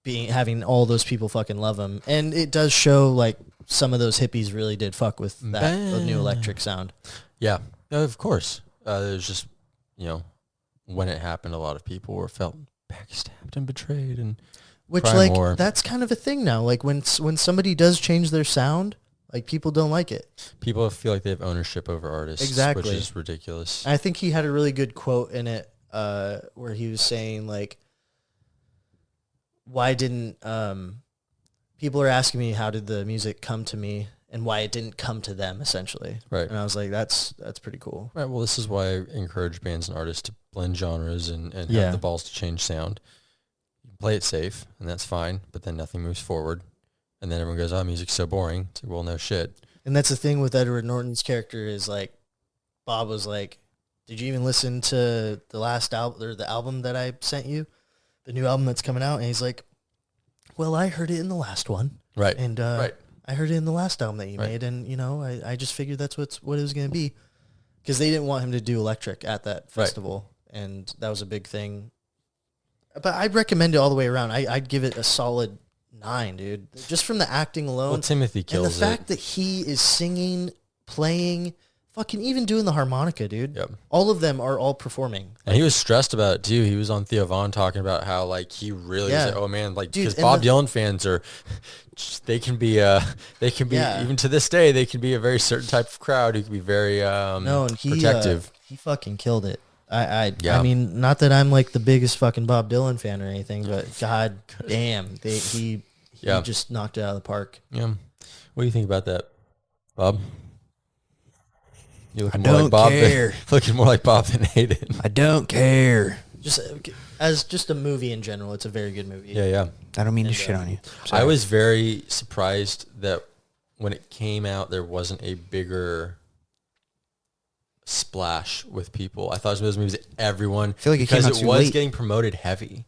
having all those people fucking love him. And it does show like some of those hippies really did fuck with that new electric sound. Yeah, of course. There's just, when it happened, a lot of people felt backstabbed and betrayed, and that's kind of a thing now. Like when somebody does change their sound, like people don't like it. People feel like they have ownership over artists, exactly, which is ridiculous. I think he had a really good quote in it where he was saying like, why didn't people are asking me how did the music come to me and why it didn't come to them, essentially. Right. And I was like, that's pretty cool. Right. Well, this is why I encourage bands and artists to blend genres and have the balls to change sound. You can play it safe, and that's fine, but then nothing moves forward. And then everyone goes, music's so boring. It's like, well, no shit. And that's the thing with Edward Norton's character is like, Bob was like, did you even listen to the last album or the album that I sent you? The new album that's coming out? And he's like, well, I heard it in the last one. Right. And right. I heard it in the last album that you made. And, I just figured that's what it was going to be. Because they didn't want him to do electric at that festival. Right. And that was a big thing. But I'd recommend it all the way around. I'd give it a solid 9, dude. Just from the acting alone. Well, Timothy kills it. And the fact that he is singing, playing, fucking even doing the harmonica, dude. Yep. All of them are all performing. And he was stressed about it, too. He was on Theo Von talking about how, like, he really was like, oh, man, like, because Bob Dylan fans are, they can be, even to this day, they can be a very certain type of crowd who can be very protective. He fucking killed it. I mean, not that I'm like the biggest fucking Bob Dylan fan or anything, but god damn, he just knocked it out of the park. Yeah. What do you think about that, Bob? You looking more like Bob care. Looking more like Bob than Hayden. I don't care. Just a movie in general, it's a very good movie. Yeah. I don't mean to shit on you. Sorry. I was very surprised that when it came out, there wasn't a bigger splash with people. I thought it was one of those movies that everyone, I feel like because it was late. getting promoted heavy.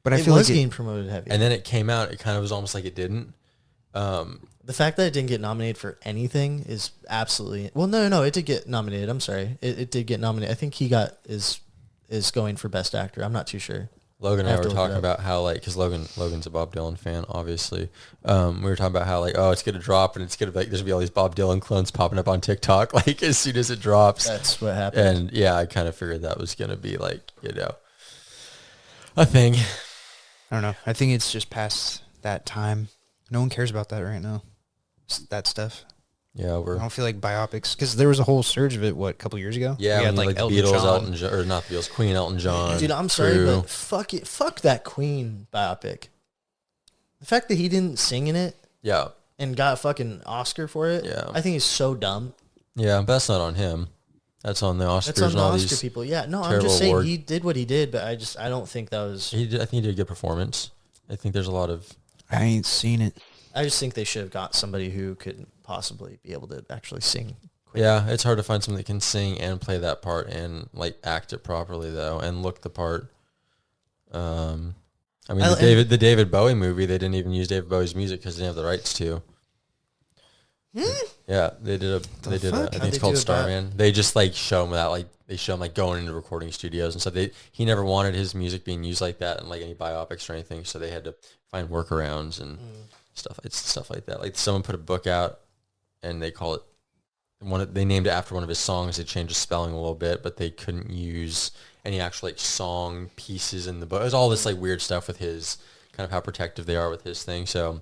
But I feel like getting promoted heavy. And then it came out, it kind of was almost like it didn't. The fact that it didn't get nominated for anything is absolutely... Well, no, it did get nominated. I'm sorry. It did get nominated. I think he is going for Best Actor. I'm not too sure. Logan and I were talking about how, like, because Logan's a Bob Dylan fan, obviously. We were talking about how, like, it's going to drop, and it's going to be, like, there's going to be all these Bob Dylan clones popping up on TikTok, like, as soon as it drops. That's what happened. And, I kind of figured that was going to be, like, a thing. I don't know. I think it's just past that time. No one cares about that right now. That stuff. Yeah, I don't feel like biopics, because there was a whole surge of it, a couple years ago? Yeah, we had like Beatles, Elton John, or not the Beatles, Queen, Elton John. Dude, I'm sorry, but fuck that Queen biopic. The fact that he didn't sing in it, and got a fucking Oscar for it, I think is so dumb. Yeah, but that's not on him. That's on the Oscars. That's on the all Oscar these people. Yeah, no, I'm just saying he did what he did, but I don't think that was. I think he did a good performance. I think there's a lot of. I ain't seen it. I just think they should have got somebody who could possibly be able to actually sing. Yeah, it's hard to find someone that can sing and play that part and like act it properly though and look the part. I mean, the David Bowie movie, they didn't even use David Bowie's music because they didn't have the rights to. Yeah, they did I think it's called Starman. They just like show him like going into recording studios and stuff. He never wanted his music being used like that in like any biopics or anything, so they had to find workarounds and stuff like that. Like someone put a book out and they call it they named it after one of his songs. They changed the spelling a little bit, but they couldn't use any actual like song pieces in the book. It was all this like weird stuff with his kind of how protective they are with his thing. So,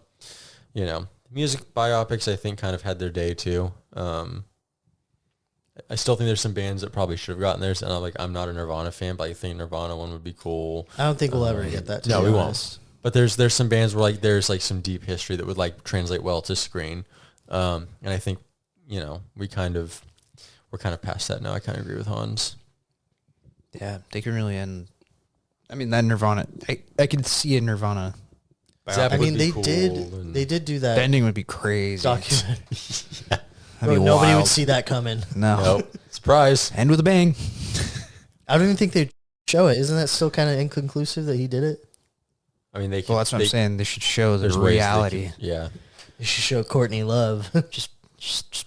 you know, music biopics I think kind of had their day too. I still think there's some bands that probably should have gotten theirs. And I'm not a Nirvana fan, but I think Nirvana one would be cool. I don't think we'll ever get that. No, we won't. But there's some bands where like there's like some deep history that would like translate well to screen. And I think, you know, we're kind of past that now. I kind of agree with Hans. Yeah, they can really end. I mean, that Nirvana, I can see a Nirvana. I mean, they did do that. The ending would be crazy. Documentary. Yeah. Nobody wild. Would see that coming. No. Nope. Surprise. End with a bang. I don't even think they'd show it. Isn't that still kind of inconclusive that he did it? I mean, well, that's what I'm saying. They should show the reality. Yeah. They should show Courtney Love. Just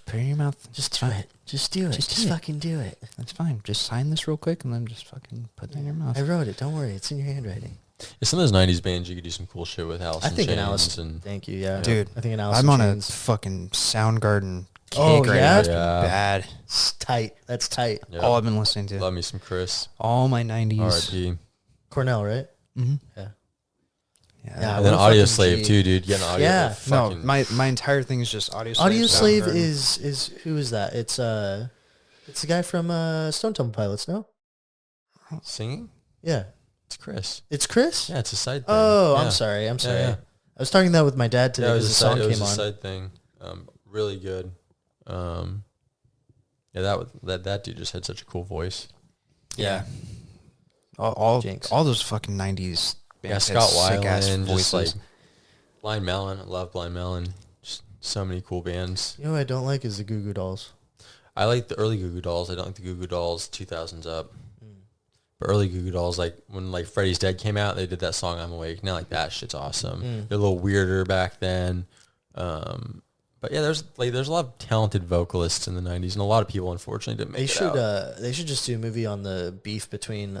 put it in your mouth. Just do it. Just do it. Just fucking do it. That's fine. Just sign this real quick and then just fucking put it in your mouth. I wrote it. Don't worry. It's in your handwriting. Yeah, some of those 90s bands, you could do some cool shit with Alice in Chains. Thank you, yeah. Dude, I think an Alice I'm in on Chains. a fucking Soundgarden kick right yeah? now. It's bad. It's tight. That's tight. Yeah. All I've been listening to. Love me some Chris. All my 90s. R.I.P. Cornell, right? Mm-hmm. Yeah. And then Audio Slave too, dude. Get an audio. Yeah. No, my entire thing is just Audio Slave. Audio Slave is who is that? It's the guy from Stone Temple Pilots, no? Singing? Yeah. It's Chris. It's Chris? Yeah, it's a side thing. Oh, yeah. I'm sorry. Yeah. I was talking that with my dad today because the song it was came a on. side thing. Really good. Yeah, that dude just had such a cool voice. Yeah. All Jinx. those fucking 90s bands Scott sick ass Weiland, just like voices. Blind Melon. I love Blind Melon. Just so many cool bands. You know what I don't like is the Goo Goo Dolls. I like the early Goo Goo Dolls. I don't like the Goo Goo Dolls 2000s up. But early Goo Goo Dolls, like when like Freddy's Dead came out, they did that song I'm Awake. Now like that shit's awesome. They're a little weirder back then. But yeah, there's a lot of talented vocalists in the 90s, and a lot of people unfortunately didn't make it out. They should just do a movie on the beef between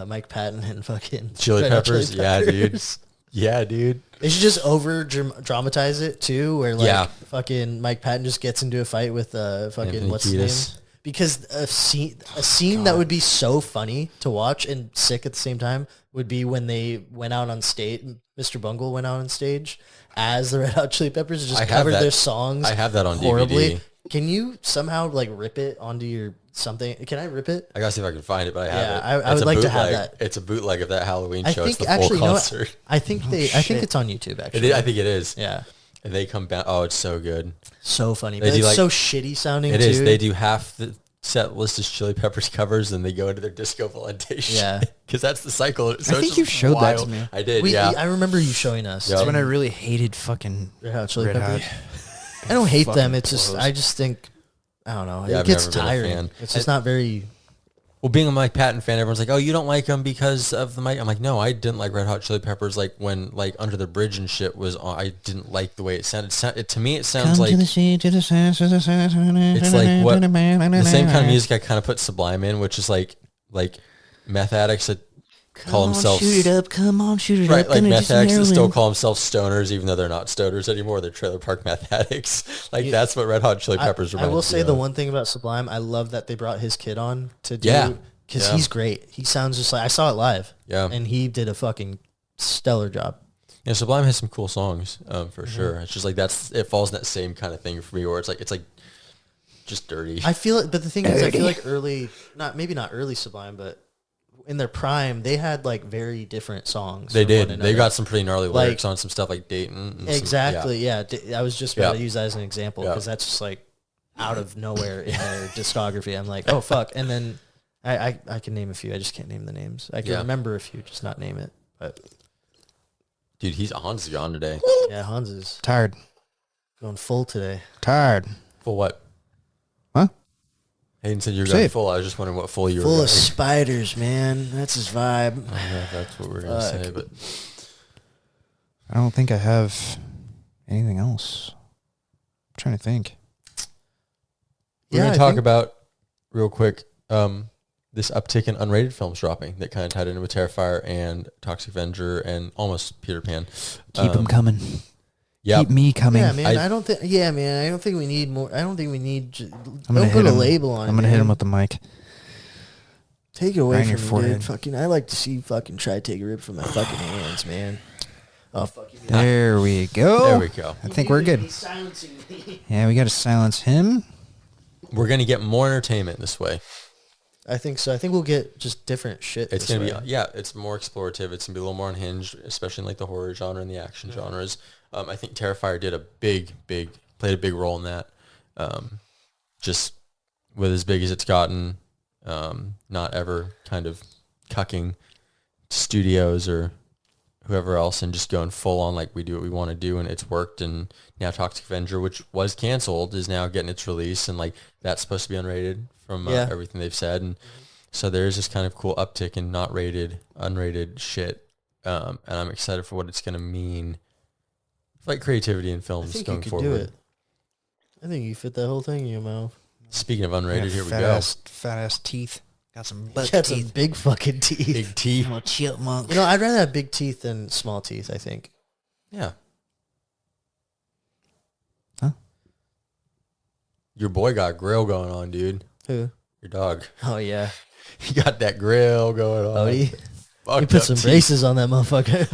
Mike Patton and fucking Chili Red Hot Peppers. Chili Yeah, dude. Peppers. Yeah, dude. They should just over dramatize it too, where like fucking Mike Patton just gets into a fight with fucking Anthony what's his name? Kiedis. Because a scene that would be so funny to watch and sick at the same time would be when they went out on stage. Mr. Bungle went out on stage as the Red Hot Chili Peppers and just covered their songs. I have that on horribly. DVD. Can you somehow like rip it onto your something? Can I rip it? I gotta see if I can find it, but I have it. I would like to have that. It's a bootleg of that Halloween I show. think It's the full concert. I think it's on YouTube actually. I think it is. Yeah. And they come back. Oh, it's so good. So funny. They But it's like, so shitty sounding It too. is. They do half the set list as Chili Peppers covers, and they go into their disco validation. Yeah. Because that's the cycle. So I think you showed that to me. I did, I remember you showing us. Yep. That's when I really hated fucking Red Hot Chili Red Peppers. Hot. I don't hate them. Fucking It's just, blows. I just think, I don't know. Yeah, It I've gets never been a tiring. fan. It's just not very... Well, being a Mike Patton fan, everyone's like, "Oh, you don't like them because of the Mike." I'm like, "No, I didn't like Red Hot Chili Peppers. Like when like Under the Bridge and shit was on, I didn't like the way it sounded. To me, it sounds like it's like what the same kind of music I kind of put Sublime in, which is like meth addicts that call themselves shoot it up. Come on, shoot it right, up. like Gonna meth do some addicts that still heroin. call themselves stoners, even though they're not stoners anymore. They're trailer park meth addicts. Like that's what Red Hot Chili Peppers. I will reminds me say the of. one thing about Sublime, I love that they brought his kid on to do... Yeah. Because Yeah. he's great. He sounds just like... I saw it live. Yeah. And he did a fucking stellar job. Yeah, Sublime has some cool songs, for sure. It's just like it falls in that same kind of thing for me, where it's like just dirty. I feel it, but the thing is, I feel like maybe not early Sublime, but in their prime, they had like very different songs. They from did. one They another. got some pretty gnarly Like- lyrics on some stuff like Dayton. And Exactly. Yeah. I was just about to Yeah. use that as an example Yeah. because that's just like out of nowhere in their discography. I'm like, oh fuck, and then I can name a few. I just can't name the names. I can Yeah. remember a few, just not name it. But Dude, Hans is gone today. yeah, Hans is Tired. Going full today. Tired. Full what? Huh? Hayden said you're Say going it. full. I was just wondering what full you were Full going. of spiders, man. That's his vibe. I don't know if that's what we're going to say, but I don't think I have anything else. I'm trying to think. we're going to talk about, real quick, this uptick in unrated films dropping that kind of tied into with Terrifier and Toxic Avenger and almost Peter Pan. Keep them coming. Yeah. Keep me coming. Yeah, man. I don't think. Yeah, man. I don't think we need more. I don't think we need. I'm gonna don't put hit a him. label on it. I'm going to hit him with the mic. Take it away Right in from your me, forehead. dude. Fucking, I like to see you fucking try to take a rip from my fucking hands, man. Oh, fuck you. There we go. There we go. I think we're good. Silencing me. Yeah, we got to silence him. We're going to get more entertainment this way. I think so. I think we'll get just different shit. It's this going to way. be, it's more explorative. It's going to be a little more unhinged, especially in like the horror genre and the action genres. I think Terrifier did played a big role in that. Just with as big as it's gotten, not ever kind of cucking studios or whoever else and just going full on like we do what we want to do, and it's worked. And now Toxic Avenger, which was canceled, is now getting its release, and like that's supposed to be unrated from everything they've said. And so there's this kind of cool uptick in not rated, unrated shit, and I'm excited for what it's going to mean for like creativity in I films think going you could forward. do it. I think you fit that whole thing in your mouth. Speaking of unrated, here we fat go. Fat ass teeth. Got some butt Got some teeth. big fucking teeth. Big T. I'm a chipmunk. You know, I'd rather have big teeth than small teeth, I think. Yeah. Huh? Your boy got grill going on, dude. Who? Your dog. Oh, yeah. He got that grill going on. Oh, he Fucked put up some teeth. braces on that motherfucker.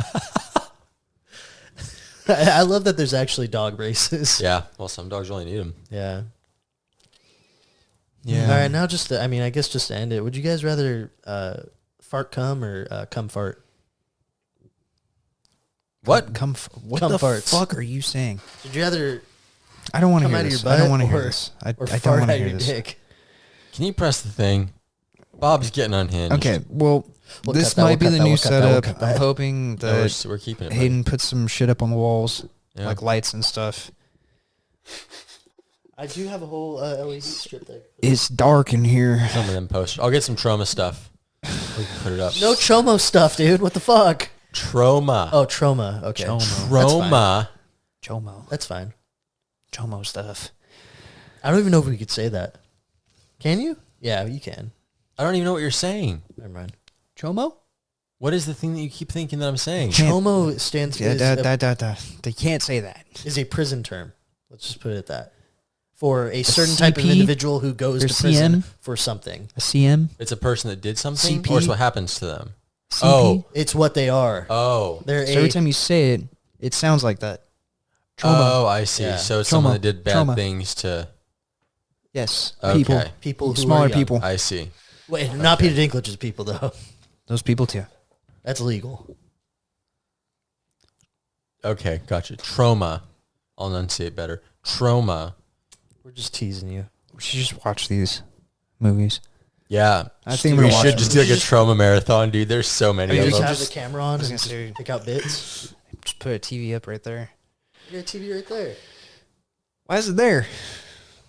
I love that there's actually dog braces. Yeah. Well, some dogs really need them. Yeah. Yeah. All right, now just to, I mean, I guess just to end it, would you guys rather fart cum or cum fart? What? What Cum the farts. fuck are you saying? Would you rather I don't want to come hear out of this. your I don't butt want to hear or- this. I or don't fart want out to your hear this. dick? Can you press the thing? Bob's getting unhinged. Okay, well, We'll this cut that, might we'll be cut the that, new we'll cut that, we'll setup. cut I'm that. hoping No, that we're keeping it. Hayden puts some shit up on the walls, Yeah. like lights and stuff. I do have a whole LED strip there. It's dark in here. Some of them posters. I'll get some trauma stuff. We can put it up. No Chomo stuff, dude. What the fuck? Trauma. Oh, trauma. Okay. Trauma. Chomo. That's fine. Chomo stuff. I don't even know if we could say that. Can you? Yeah, you can. I don't even know what you're saying. Never mind. Chomo? What is the thing that you keep thinking that I'm saying? Can't- Chomo stands Yeah, is They can't say that. is a prison term. Let's just put it at that. For a certain CP? type of individual who goes Or to prison CM? for something. A CM? It's a person that did something, CP? or it's what happens to them. CP? Oh, It's what they are. oh, They're So every a time you say it, it sounds like that. Trauma. oh! I see. Yeah. So it's Trauma. someone that did bad Trauma. things to. Yes. Okay. People. people who Smaller are young. people. I see. Wait, not Peter Dinklage's people though. Those people too. That's legal. Okay, gotcha. Trauma. I'll enunciate better. Trauma. We're just teasing you. We should just watch these movies. Yeah, I think we I'm gonna watch should them. just do like a trauma marathon, dude. There's so many You of just them. have the camera on was and gonna just say- pick out bits. Just put a TV up right there. You got a TV right there. Why is it there?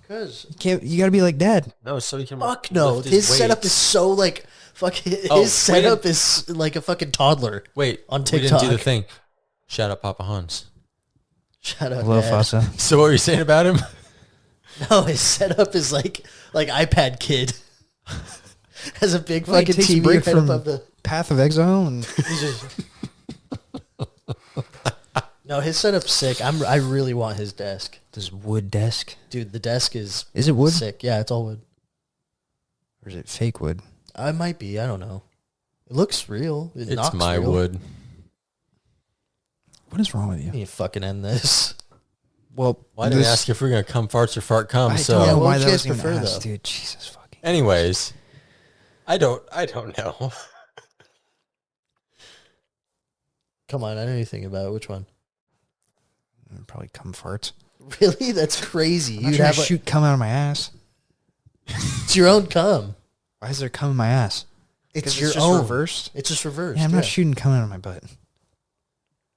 Cause You gotta be like Dad. No, so he can. fuck no, lift his setup weights. is so like fucking. His Oh, we setup didn't- is like a fucking toddler. Wait on We didn't do the TikTok. thing. Shout out Papa Hans. Shut up, Hello, Dad. Fasa. So what were you saying about him? No, his setup is like iPad kid. Has a big Well, he fucking takes a TV break right from- above the. Path of Exile and He's just. No, his setup's sick. I really want his desk, this wood desk. dude. The desk is Is it wood sick. Yeah, it's all wood. or is it fake wood? I might be. I don't know. It looks real. It It's knocks my real. wood. What is wrong with I you? need to fucking end this. Well, Why didn't I ask you if we're gonna come farts or fart cum? I So, don't know what why would you that guys was even prefer, asked, though? dude. Jesus fucking. anyways, I don't know. Come on, I know anything about it. Which one? Probably cum farts. Really? That's crazy. I'm not You'd trying have to shoot cum out of my ass. it's your own cum. Why is there cum in my ass? It's 'Cause your just own. reversed. It's just reversed. Yeah, I'm not shooting cum out of my butt.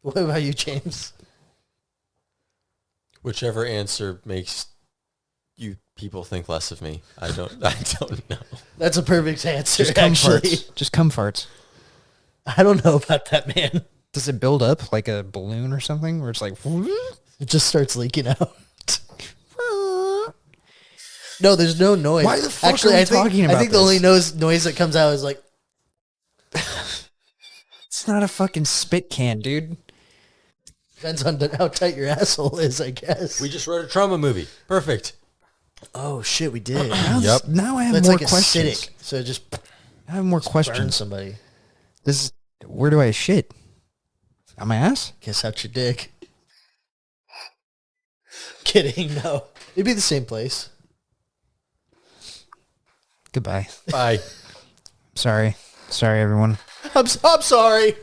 What about you, James? Whichever answer makes you people think less of me. I don't know. That's a perfect answer, Just cum actually. farts. Just cum farts. I don't know about that, man. Does it build up like a balloon or something where it's like... It just starts leaking out. No, there's no noise. Why the fuck actually, are we I think, talking about I think the only this? noise that comes out is like... It's not a fucking spit can, dude. Depends on how tight your asshole is, I guess. We just wrote a trauma movie. Perfect. Oh, shit, we did. Yep. Now I have That's more like questions. acidic. So it just I have more burns questions. somebody. Where do I shit? On my ass? Guess out your dick. Kidding, no. It'd be the same place. Goodbye. Bye. Sorry, everyone. I'm sorry.